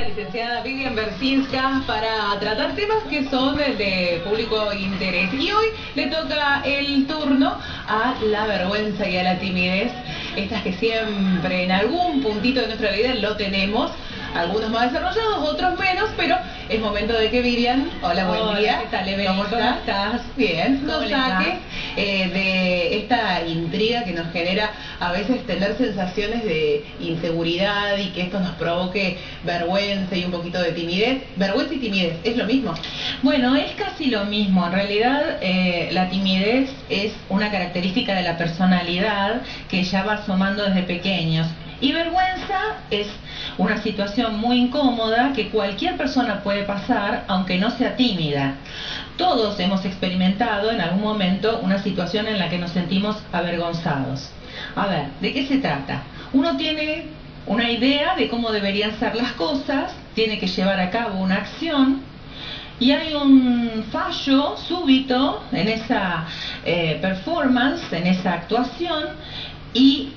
la licenciada Vivian Bersinska para tratar temas que son de público interés. Y hoy le toca el turno a la vergüenza y a la timidez, estas que siempre en algún puntito de nuestra vida lo tenemos, algunos más desarrollados, otros menos, pero es momento de que Vivian, hola, buen día. ¿Qué tal, Eve? ¿Cómo estás? Bien, nos saques de esta intriga que nos genera a veces tener sensaciones de inseguridad y que esto nos provoque vergüenza y un poquito de timidez. Vergüenza y timidez, ¿es lo mismo? Bueno, es casi lo mismo. En realidad, la timidez es una característica de la personalidad que ya va asomando desde pequeños. Y vergüenza es una situación muy incómoda que cualquier persona puede pasar, aunque no sea tímida. Todos hemos experimentado en algún momento una situación en la que nos sentimos avergonzados. A ver, ¿de qué se trata? Uno tiene una idea de cómo deberían ser las cosas, tiene que llevar a cabo una acción, y hay un fallo súbito en esa performance, en esa actuación, y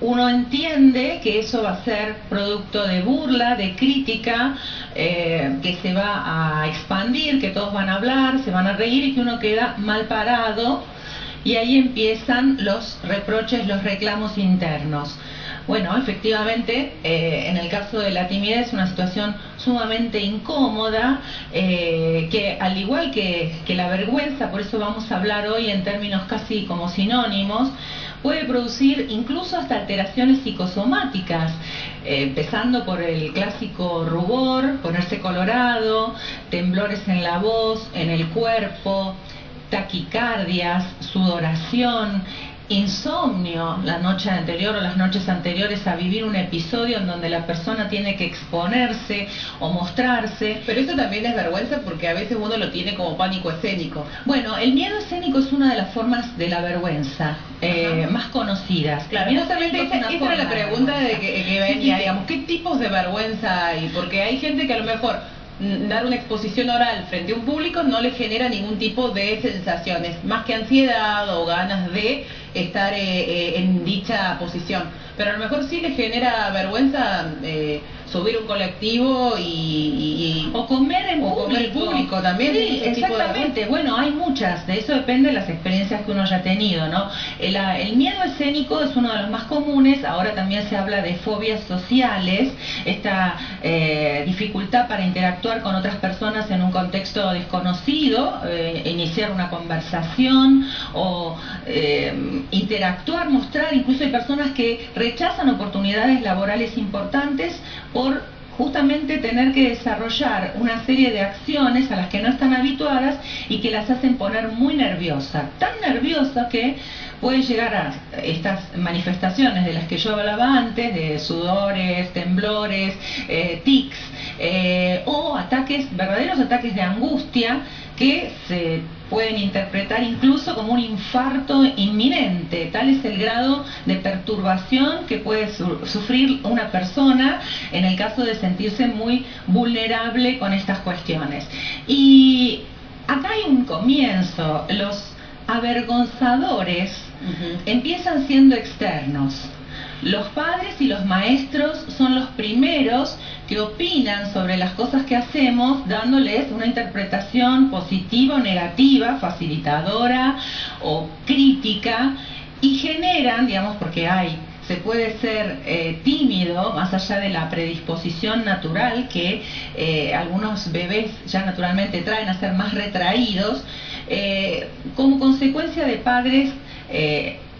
uno entiende que eso va a ser producto de burla, de crítica, que se va a expandir, que todos van a hablar, se van a reír y que uno queda mal parado, y ahí empiezan los reproches, los reclamos internos. Bueno, efectivamente, en el caso de la timidez es una situación sumamente incómoda, que al igual que la vergüenza, por eso vamos a hablar hoy en términos casi como sinónimos, puede producir incluso hasta alteraciones psicosomáticas, empezando por el clásico rubor, ponerse colorado, temblores en la voz, en el cuerpo, taquicardias, sudoración, insomnio la noche anterior o las noches anteriores a vivir un episodio en donde la persona tiene que exponerse o mostrarse. Pero eso también es vergüenza porque a veces uno lo tiene como pánico escénico. Bueno, el miedo escénico es una de las formas de la vergüenza más conocidas. Claro, justamente esa era la pregunta de que venía, digamos, ¿qué tipos de vergüenza hay? Porque hay gente que a lo mejor dar una exposición oral frente a un público no le genera ningún tipo de sensaciones, más que ansiedad o ganas de estar en dicha posición. Pero a lo mejor sí le genera vergüenza subir un colectivo o comer en público. Comer público también. Sí, exactamente. Bueno, hay muchas, de eso depende de las experiencias que uno haya tenido, ¿no? El miedo escénico es uno de los más comunes. Ahora también se habla de fobias sociales, esta dificultad para interactuar con otras personas en un contexto desconocido, iniciar una conversación o interactuar, mostrar. Incluso hay personas que rechazan oportunidades laborales importantes por justamente tener que desarrollar una serie de acciones a las que no están habituadas y que las hacen poner muy nerviosa, tan nerviosa que puede llegar a estas manifestaciones de las que yo hablaba antes, de sudores, temblores, tics, o ataques, verdaderos ataques de angustia que se pueden interpretar incluso como un infarto inminente. Tal es el grado de perturbación que puede sufrir una persona en el caso de sentirse muy vulnerable con estas cuestiones. Y acá hay un comienzo. Los avergonzadores empiezan siendo externos. Los padres y los maestros son los primeros que opinan sobre las cosas que hacemos, dándoles una interpretación positiva o negativa, facilitadora o crítica, y generan, digamos, porque se puede ser tímido, más allá de la predisposición natural que algunos bebés ya naturalmente traen a ser más retraídos, como consecuencia de padres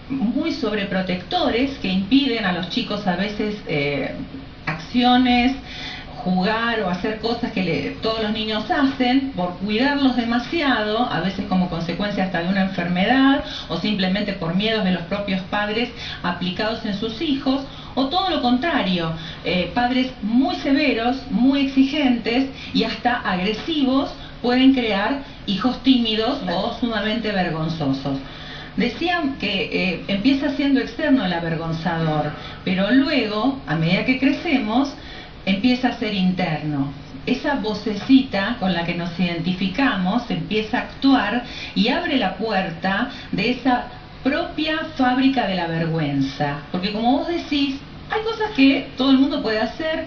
muy sobreprotectores que impiden a los chicos a veces acciones, jugar o hacer cosas que todos los niños hacen por cuidarlos demasiado, a veces como consecuencia hasta de una enfermedad o simplemente por miedos de los propios padres aplicados en sus hijos, o todo lo contrario, padres muy severos, muy exigentes y hasta agresivos pueden crear hijos tímidos o sumamente vergonzosos. Decían que empieza siendo externo el avergonzador, pero luego, a medida que crecemos, empieza a ser interno. Esa vocecita con la que nos identificamos empieza a actuar y abre la puerta de esa propia fábrica de la vergüenza. Porque como vos decís, hay cosas que todo el mundo puede hacer,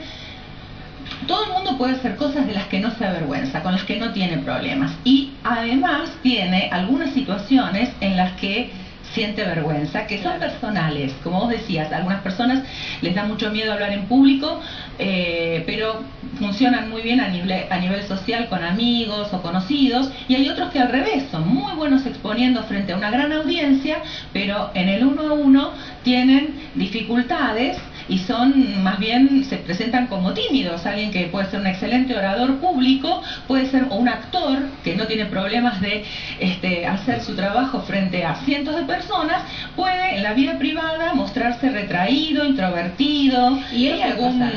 todo el mundo puede hacer cosas de las que no se avergüenza, con las que no tiene problemas. Y además tiene algunas situaciones en las que siente vergüenza, que son personales, como vos decías. A algunas personas les da mucho miedo hablar en público, pero funcionan muy bien a nivel social con amigos o conocidos, y hay otros que al revés, son muy buenos exponiendo frente a una gran audiencia, pero en el uno a uno tienen dificultades y son, más bien, se presentan como tímidos. Alguien que puede ser un excelente orador público, puede ser un actor que no tiene problemas de hacer su trabajo frente a cientos de personas, puede en la vida privada mostrarse retraído, introvertido. ¿Y hay alguna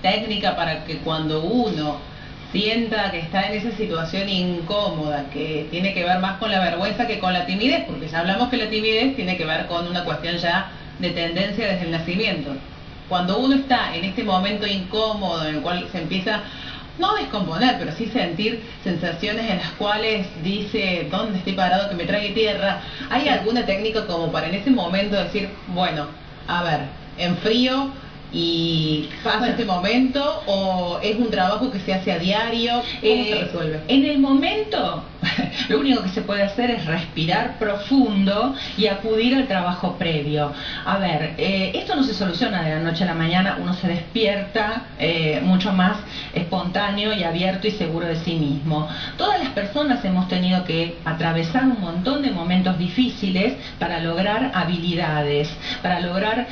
técnica para que cuando uno sienta que está en esa situación incómoda, que tiene que ver más con la vergüenza que con la timidez? Porque ya hablamos que la timidez tiene que ver con una cuestión ya de tendencia desde el nacimiento. Cuando uno está en este momento incómodo en el cual se empieza, no a descomponer, pero sí sentir sensaciones en las cuales dice, ¿dónde estoy parado que me trague tierra? ¿Hay alguna técnica como para en ese momento decir, bueno, a ver, enfrío y pasa este momento, o es un trabajo que se hace a diario? ¿Cómo se resuelve? En el momento, lo único que se puede hacer es respirar profundo y acudir al trabajo previo. A ver, esto no se soluciona de la noche a la mañana. Uno se despierta mucho más espontáneo y abierto y seguro de sí mismo. Todas las personas hemos tenido que atravesar un montón de momentos difíciles para lograr habilidades, para lograr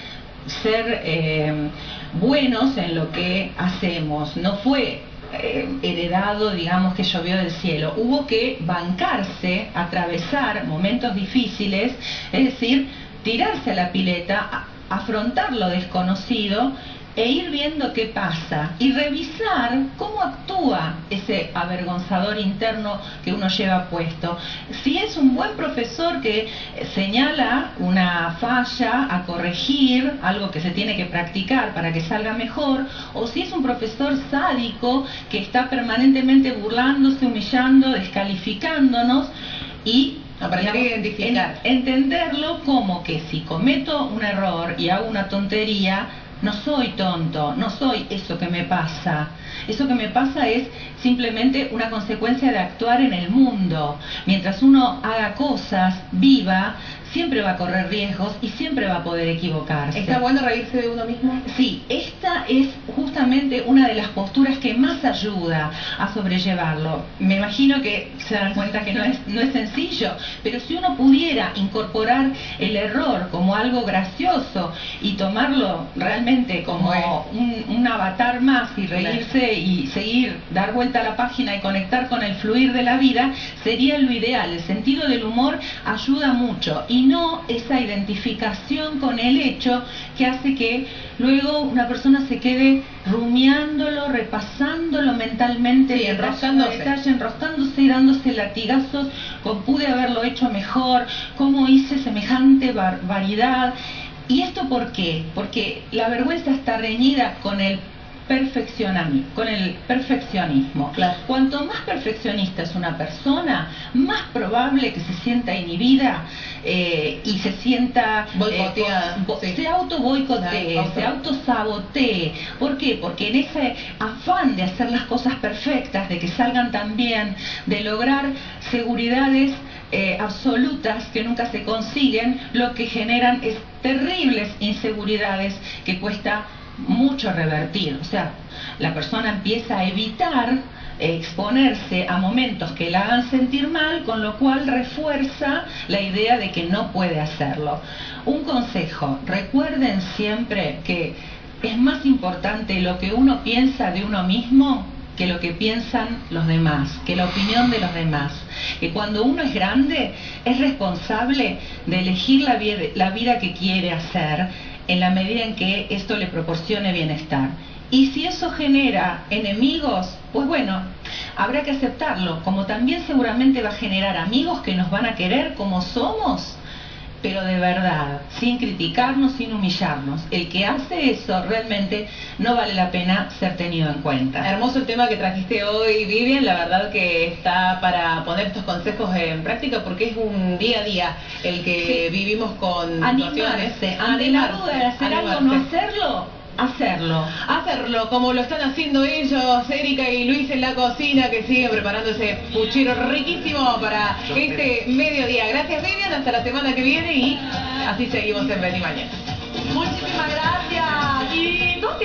ser buenos en lo que hacemos. No fue heredado, digamos, que llovió del cielo. Hubo que bancarse, atravesar momentos difíciles, es decir, tirarse a la pileta, afrontar lo desconocido e ir viendo qué pasa y revisar cómo actúa ese avergonzador interno que uno lleva puesto. Si es un buen profesor que señala una falla a corregir, algo que se tiene que practicar para que salga mejor, o si es un profesor sádico que está permanentemente burlándose, humillando, descalificándonos, y aprender a identificar. Entenderlo como que si cometo un error y hago una tontería, no soy tonto, no soy eso que me pasa. Eso que me pasa es simplemente una consecuencia de actuar en el mundo. Mientras uno haga cosas, viva, siempre va a correr riesgos y siempre va a poder equivocarse. ¿Está bueno reírse de uno mismo? Sí, esta es justamente una de las posturas que más ayuda a sobrellevarlo. Me imagino que se dan cuenta que no es sencillo, pero si uno pudiera incorporar el error como algo gracioso y tomarlo realmente como un avatar más y reírse y seguir, dar vuelta a la página y conectar con el fluir de la vida, sería lo ideal. El sentido del humor ayuda mucho, y no esa identificación con el hecho que hace que luego una persona se quede rumiándolo, repasándolo mentalmente, sí, enroscándose y dándose latigazos con pude haberlo hecho mejor, cómo hice semejante barbaridad. ¿Y esto por qué? Porque la vergüenza está reñida con el perfeccionismo. Claro. Cuanto más perfeccionista es una persona, más probable que se sienta inhibida y se sienta boicoteada, se auto-boicotee, se auto-sabotee. ¿Por qué? Porque en ese afán de hacer las cosas perfectas, de que salgan tan bien, de lograr seguridades absolutas que nunca se consiguen, lo que generan es terribles inseguridades que cuesta mucho revertir. O sea, la persona empieza a evitar exponerse a momentos que la hagan sentir mal, con lo cual refuerza la idea de que no puede hacerlo. Un consejo: recuerden siempre que es más importante lo que uno piensa de uno mismo que lo que piensan los demás, que la opinión de los demás. Que cuando uno es grande, es responsable de elegir la vida que quiere hacer, en la medida en que esto le proporcione bienestar. Y si eso genera enemigos, pues bueno, habrá que aceptarlo, como también seguramente va a generar amigos que nos van a querer como somos, pero de verdad, sin criticarnos, sin humillarnos. El que hace eso realmente no vale la pena ser tenido en cuenta. Hermoso el tema que trajiste hoy, Vivian. La verdad que está para poner estos consejos en práctica, porque es un día a día el que vivimos con animarse. Ante la duda de hacer algo o no hacerlo, hacerlo como lo están haciendo ellos, Erika y Luis en la cocina, que siguen preparando ese puchero riquísimo para este mediodía. Gracias, Vivian, hasta la semana que viene y así seguimos en Ven y Mañana. Muchísimas gracias.